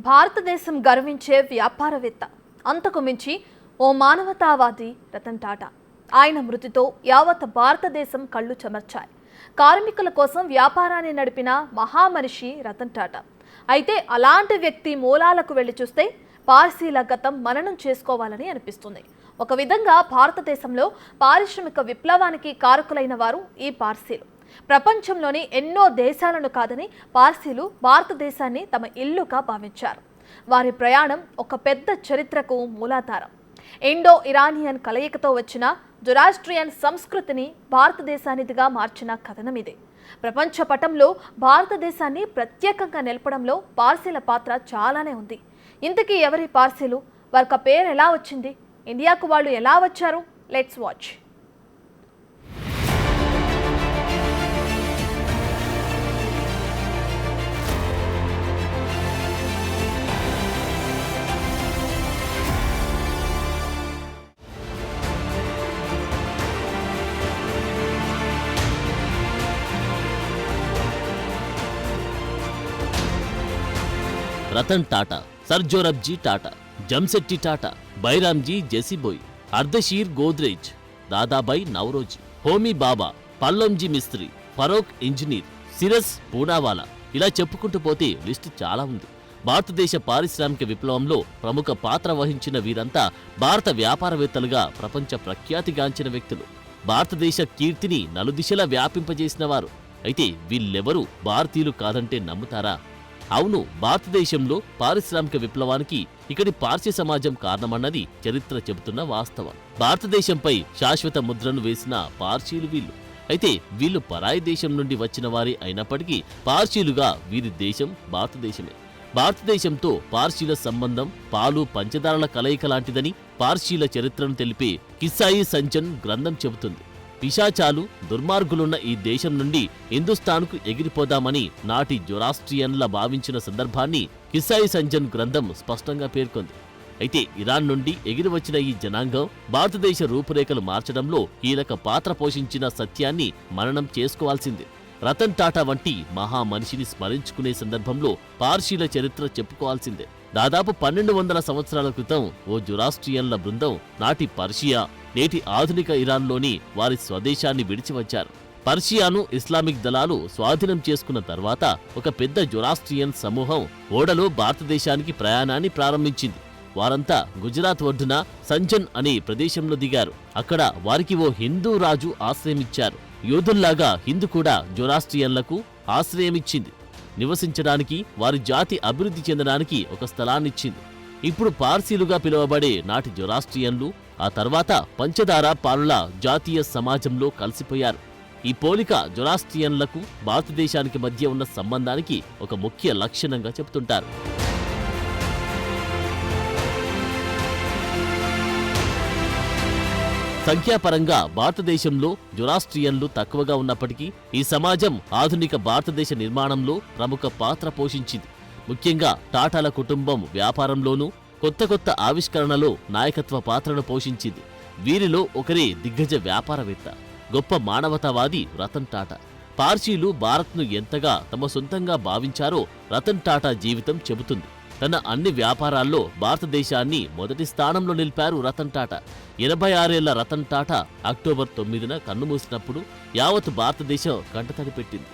భారతదేశం గర్వించే వ్యాపారవేత్త, అంతకు మించి ఓ మానవతావాది రతన్ టాటా. ఆయన మృతితో యావత్ భారతదేశం కళ్ళు చెమర్చాయి. కార్మికుల కోసం వ్యాపారాన్ని నడిపిన మహామనిషి రతన్ టాటా. అయితే అలాంటి వ్యక్తి మూలాలకు వెళ్లి చూస్తే పార్సీల గతం మననం చేసుకోవాలని అనిపిస్తుంది. ఒక విధంగా భారతదేశంలో పారిశ్రామిక విప్లవానికి కారకులైన వారు ఈ పార్సీలు. ప్రపంచంలోని ఎన్నో దేశాలను కాదని పార్సీలు భారతదేశాన్ని తమ ఇల్లుగా భావించారు. వారి ప్రయాణం ఒక పెద్ద చరిత్రకు మూలాధారం. ఇండో ఇరానియన్ కలయికతో వచ్చిన జొరాస్ట్రియన్ సంస్కృతిని భారతదేశానిదిగా మార్చిన కథనం ఇది. ప్రపంచ పటంలో భారతదేశాన్ని ప్రత్యేకంగా నిలపడంలో పార్సీల పాత్ర చాలానే ఉంది. ఇంతకీ ఎవరి పార్సీలు? వారికి పేరు ఎలా వచ్చింది? ఇండియాకు వాళ్ళు ఎలా వచ్చారు? Let's watch. రతన్ టాటా, సర్జోరబ్జీ టాటా, జంశెట్టి టాటా, బైరామ్జీ జెసిబోయ్, అర్దషీర్ గోద్రేజ్, దాదాబాయి నవరోజీ, హోమీ బాబా, పల్లంజీ మిస్త్రీ, ఫరోక్ ఇంజనీర్, సిరస్ పూనావాలా, ఇలా చెప్పుకుంటూ పోతే లిస్టు చాలా ఉంది. భారతదేశ పారిశ్రామిక విప్లవంలో ప్రముఖ పాత్ర వహించిన వీరంతా భారత వ్యాపారవేత్తలుగా ప్రపంచ ప్రఖ్యాతిగాంచిన వ్యక్తులు. భారతదేశ కీర్తిని నలుదిశలా వ్యాపింపజేసిన వారు. అయితే వీళ్ళెవరూ భారతీయులు కాదంటే నమ్ముతారా? అవును, భారతదేశంలో పారిశ్రామిక విప్లవానికి ఇక్కడి పార్సీ సమాజం కారణమన్నది చరిత్ర చెబుతున్న వాస్తవం. భారతదేశంపై శాశ్వత ముద్రను వేసిన పార్సీలు వీళ్ళు. అయితే వీళ్ళు పరాయి దేశం నుండి వచ్చిన వారి అయినప్పటికీ పార్సీలుగా వీరి దేశం భారతదేశమే. భారతదేశంతో పార్సీల సంబంధం పాలు పంచదారల కలయిక లాంటిదని పార్సీల చరిత్రను తెలిపే కిస్సాయి సంజన్ గ్రంథం చెబుతుంది. పిశాచాలు, దుర్మార్గులున్న ఈ దేశం నుండి హిందుస్థాన్కు ఎగిరిపోదామని నాటి జొరాస్ట్రియన్ల భావించిన సందర్భాన్ని కిస్సాయి సంజన్ గ్రంథం స్పష్టంగా పేర్కొంది. అయితే ఇరాన్ నుండి ఎగిరి వచ్చిన ఈ జనాంగం భారతదేశ రూపురేఖలు మార్చడంలో కీలక పాత్ర పోషించిన సత్యాన్ని మననం చేసుకోవాల్సిందే. రతన్ టాటా వంటి మహా మనిషిని స్మరించుకునే సందర్భంలో పార్సీల చరిత్ర చెప్పుకోవాల్సిందే. దాదాపు 1200 సంవత్సరాల క్రితం ఓ జొరాస్ట్రియన్ల బృందం నాటి పర్షియా, నేటి ఆధునిక ఇరాన్లోని వారి స్వదేశాన్ని విడిచి వచ్చారు. పర్షియాను ఇస్లామిక్ దళాలు స్వాధీనం చేసుకున్న తర్వాత ఒక పెద్ద జొరాస్ట్రియన్ సమూహం ఓడలో భారతదేశానికి ప్రయాణాన్ని ప్రారంభించింది. వారంతా గుజరాత్ ఒడ్డున సంజన్ అనే ప్రదేశంలో దిగారు. అక్కడ వారికి ఓ హిందూ రాజు ఆశ్రయమిచ్చారు. యోధుల్లాగా హిందూ కూడా జొరాస్ట్రియన్లకు ఆశ్రయమిచ్చింది. నివసించడానికి, వారి జాతి అభివృద్ధి చెందడానికి ఒక స్థలాన్నిచ్చింది. ఇప్పుడు పార్సీలుగా పిలువబడే నాటి జొరాస్ట్రియన్లు ఆ తర్వాత పంచదార పాలుల జాతీయ సమాజంలో కలిసిపోయారు. ఈ పోలిక జొరాస్ట్రియన్లకు భారతదేశానికి మధ్య ఉన్న సంబంధానికి ఒక ముఖ్య లక్షణంగా చెబుతుంటారు. సంఖ్యాపరంగా భారతదేశంలో జొరాస్ట్రియన్లు తక్కువగా ఉన్నప్పటికీ ఈ సమాజం ఆధునిక భారతదేశ నిర్మాణంలో ప్రముఖ పాత్ర పోషించింది. ముఖ్యంగా టాటాల కుటుంబం వ్యాపారంలోనూ కొత్త కొత్త ఆవిష్కరణలో నాయకత్వ పాత్రను పోషించింది. వీరిలో ఒకరే దిగ్గజ వ్యాపారవేత్త, గొప్ప మానవతావాది రతన్ టాటా. పార్సీలు భారత్ను ఎంతగా తమ సొంతంగా భావించారో రతన్ టాటా జీవితం చెబుతుంది. తన అన్ని వ్యాపారాల్లో భారతదేశాన్ని మొదటి స్థానంలో నిలిపారు రతన్ టాటా. 86 ఏళ్ల రతన్ టాటా అక్టోబర్ 9న కన్నుమూసినప్పుడు యావత్ భారతదేశం కంటతడి పెట్టింది.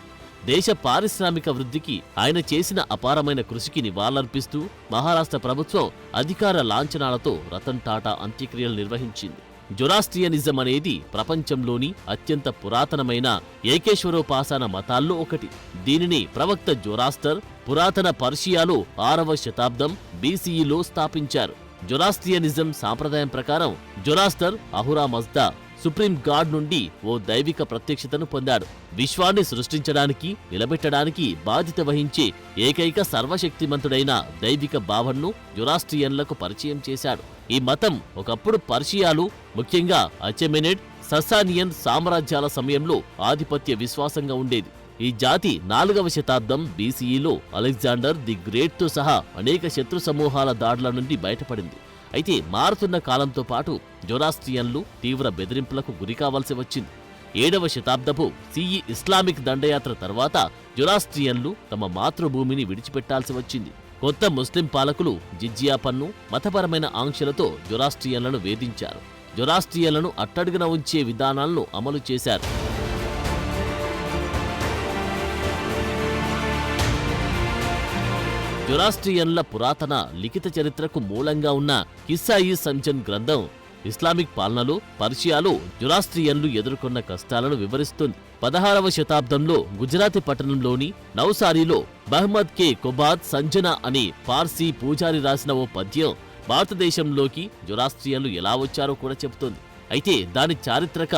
దేశ పారిశ్రామిక వృద్ధికి ఆయన చేసిన అపారమైన కృషికి నివాళులర్పిస్తూ మహారాష్ట్ర ప్రభుత్వం అధికార లాంఛనాలతో రతన్ టాటా అంత్యక్రియలు నిర్వహించింది. జొరాస్ట్రియనిజం అనేది ప్రపంచంలోని అత్యంత పురాతనమైన ఏకేశ్వరోపాసన మతాల్లో ఒకటి. దీనిని ప్రవక్త జొరాస్టర్ పురాతన పర్షియాలో 6వ శతాబ్దం బీసీఈలో స్థాపించారు. జొరాస్ట్రియనిజం సాంప్రదాయం ప్రకారం Zoroaster Ahura Mazda supreme God నుండి ఓ దైవిక ప్రత్యక్షతను పొందాడు. విశ్వాన్ని సృష్టించడానికి, నిలబెట్టడానికి బాధ్యత వహించే ఏకైక సర్వశక్తిమంతుడైన దైవిక భావన్ను జొరాస్ట్రియన్లకు పరిచయం చేశాడు. ఈ మతం ఒకప్పుడు పర్షియాలు, ముఖ్యంగా అచెమెనిడ్, సస్సానియన్ సామ్రాజ్యాల సమయంలో ఆధిపత్య విశ్వాసంగా ఉండేది. ఈ జాతి 4వ శతాబ్దం బీసీఈలో అలెగ్జాండర్ ది గ్రేట్తో సహా అనేక శత్రు సమూహాల దాడుల నుండి బయటపడింది. అయితే మారుతున్న కాలంతో పాటు జొరాస్ట్రియన్లు తీవ్ర బెదిరింపులకు గురికావాల్సి వచ్చింది. 7వ శతాబ్దపు సిఈ ఇస్లామిక్ దండయాత్ర తర్వాత జొరాస్ట్రియన్లు తమ మాతృభూమిని విడిచిపెట్టాల్సి వచ్చింది. కొత్త ముస్లిం పాలకులు జిజియా పన్ను, మతపరమైన ఆంక్షలతో జొరాస్ట్రియన్లను వేధించారు. జొరాస్ట్రియన్లను అట్టడుగున ఉంచే విధానాలను అమలు చేశారు. జొరాస్ట్రియన్ల పురాతన లిఖిత చరిత్రకు మూలంగా ఉన్న కిస్సా-ఇ సంజన్ గ్రంథం ఇస్లామిక్ పాలనలో పర్షియాలో జొరాస్ట్రియన్లు ఎదుర్కొన్న కష్టాలను వివరిస్తుంది. 16వ శతాబ్దంలో గుజరాతీ పట్టణంలోని నౌసారీలో మహ్మద్ కే కొబాద్ సంజన అనే పార్సీ పూజారి రాసిన ఓ పద్యం భారతదేశంలోకి జొరాస్ట్రియన్లు ఎలా వచ్చారో కూడా చెబుతోంది. అయితే దాని చారిత్రక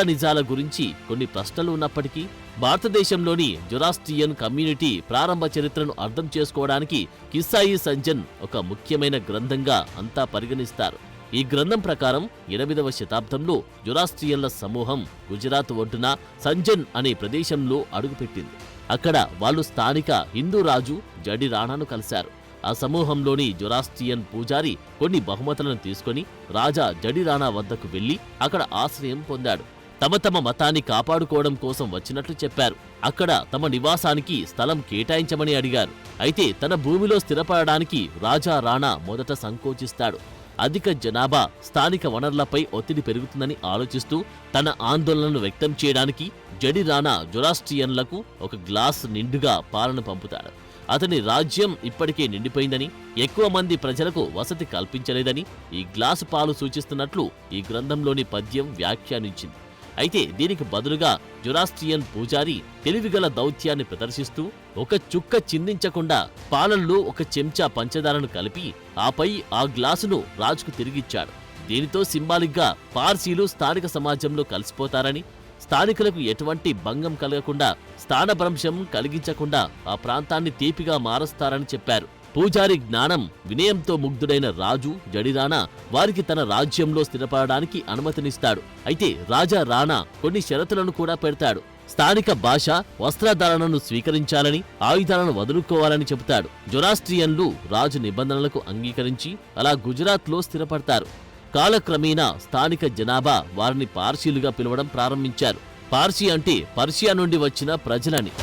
నిజాల గురించి కొన్ని ప్రశ్నలు ఉన్నప్పటికీ భారతదేశంలోని జొరాస్ట్రియన్ కమ్యూనిటీ ప్రారంభ చరిత్రను అర్థం చేసుకోవడానికి కిస్సా-ఇ సంజన్ ఒక ముఖ్యమైన గ్రంథంగా అంతా పరిగణిస్తారు. ఈ గ్రంథం ప్రకారం 8వ శతాబ్దంలో జొరాస్ట్రియన్ల సమూహం గుజరాత్ ఒడ్డున సంజన్ అనే ప్రదేశంలో అడుగుపెట్టింది. అక్కడ వాళ్ళు స్థానిక హిందూ రాజు జడి రాణాను కలిశారు. ఆ సమూహంలోని జొరాస్ట్రియన్ పూజారి కొన్ని బహుమతులను తీసుకుని రాజా జడి రాణా వద్దకు వెళ్లి అక్కడ ఆశ్రయం పొందాడు. తమ మతాన్ని కాపాడుకోవడం కోసం వచ్చినట్లు చెప్పారు. అక్కడ తమ నివాసానికి స్థలం కేటాయించమని అడిగారు. అయితే తన భూమిలో స్థిరపడడానికి రాజా రాణా మొదట సంకోచిస్తాడు. అధిక జనాభా స్థానిక వనరులపై ఒత్తిడి పెరుగుతుందని ఆలోచిస్తూ తన ఆందోళనను వ్యక్తం చేయడానికి జడి రాణా జొరాస్ట్రియన్లకు ఒక గ్లాస్ నిండుగా పాలను పంపుతాడు. అతని రాజ్యం ఇప్పటికే నిండిపోయిందని, ఎక్కువ మంది ప్రజలకు వసతి కల్పించలేదని ఈ గ్లాసు పాలు సూచిస్తున్నట్లు ఈ గ్రంథంలోని పద్యం వ్యాఖ్యానించింది. అయితే దీనికి బదులుగా జొరాస్ట్రియన్ పూజారి తెలివిగల దౌత్యాన్ని ప్రదర్శిస్తూ ఒక చుక్క చిందించకుండా పాలల్లో ఒక చెంచా పంచదారను కలిపి ఆపై ఆ గ్లాసును రాజుకు తిరిగిచ్చాడు. దీనితో సింబాలిక్గా పార్సీలు స్థానిక సమాజంలో కలిసిపోతారని, స్థానికులకు ఎటువంటి భంగం కలగకుండా, స్థానభ్రంశం కలిగించకుండా ఆ ప్రాంతాన్ని తీపిగా మారుస్తారని చెప్పారు. పూజారి జ్ఞానం, వినయంతో ముగ్ధుడైన రాజు జడిరాణా వారికి తన రాజ్యంలో స్థిరపడడానికి అనుమతినిస్తాడు. అయితే రాజా రాణా కొన్ని షరతులను కూడా పెడతాడు. స్థానిక భాష, వస్త్రధారణను స్వీకరించాలని, ఆయుధాలను వదులుకోవాలని చెబుతాడు. జొరాస్ట్రియన్లు రాజు నిబంధనలకు అంగీకరించి అలా గుజరాత్లో స్థిరపడతారు. కాలక్రమేణా స్థానిక జనాభా వారిని పార్సీలుగా పిలవడం ప్రారంభించారు. పార్సీ అంటే పర్షియా నుండి వచ్చిన ప్రజలని.